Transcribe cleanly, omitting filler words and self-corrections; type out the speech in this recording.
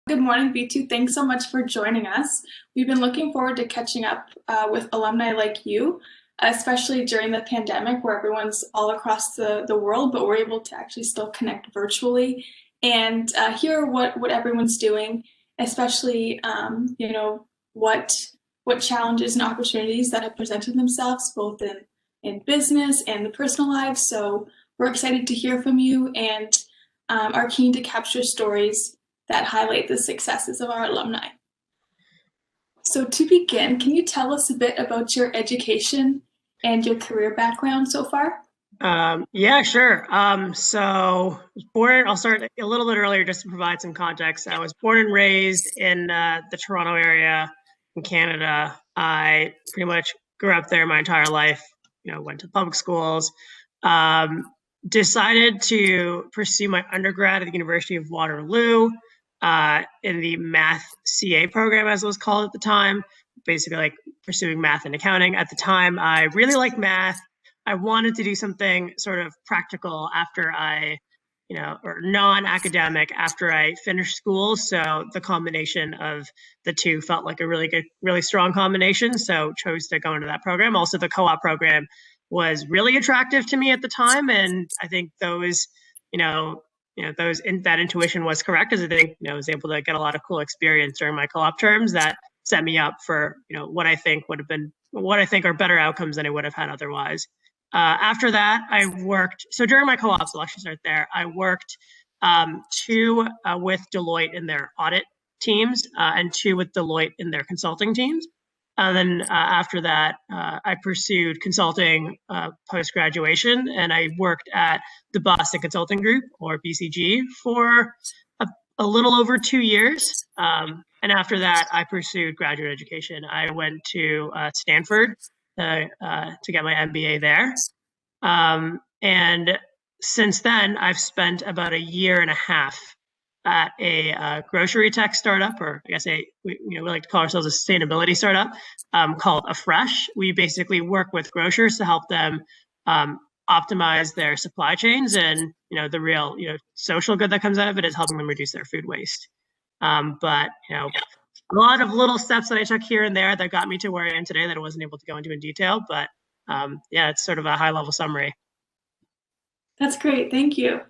Good morning, Vitu. Thanks so much for joining us. We've been looking forward to catching up with alumni like you, especially during the pandemic where everyone's all across the world, but we're able to actually still connect virtually and hear what everyone's doing, especially what challenges and opportunities that have presented themselves both in business and the personal lives. So we're excited to hear from you and are keen to capture stories that highlight the successes of our alumni. So to begin, can you tell us a bit about your education and your career background so far? Yeah, sure. I'll start a little bit earlier just to provide some context. I was born and raised in the Toronto area in Canada. I pretty much grew up there my entire life, went to public schools. Um, Decided to pursue my undergrad at the University of Waterloo in the Math CA program, as it was called at the time, basically like pursuing math and accounting. At the time, I really liked math. I wanted to do something sort of practical after or non-academic after I finished school. So the combination of the two felt like a really good, really strong combination. So chose to go into that program. Also, the co-op program was really attractive to me at the time, and I think that intuition was correct, because I think I was able to get a lot of cool experience during my co-op terms that set me up for what I think are better outcomes than I would have had otherwise. After that, I worked. So during my co-ops, I'll actually start there. I worked two with Deloitte in their audit teams and two with Deloitte in their consulting teams. And then after that, I pursued consulting post graduation, and I worked at the Boston Consulting Group, or BCG, for a little over 2 years. And after that, I pursued graduate education. I went to Stanford to get my MBA there. And since then, I've spent about a year and a half at a grocery tech startup, or I guess we like to call ourselves a sustainability startup, called Afresh. We basically work with grocers to help them optimize their supply chains, and the real social good that comes out of it is helping them reduce their food waste. But a lot of little steps that I took here and there that got me to where I am today that I wasn't able to go into in detail. But yeah, it's sort of a high level summary. That's great, thank you.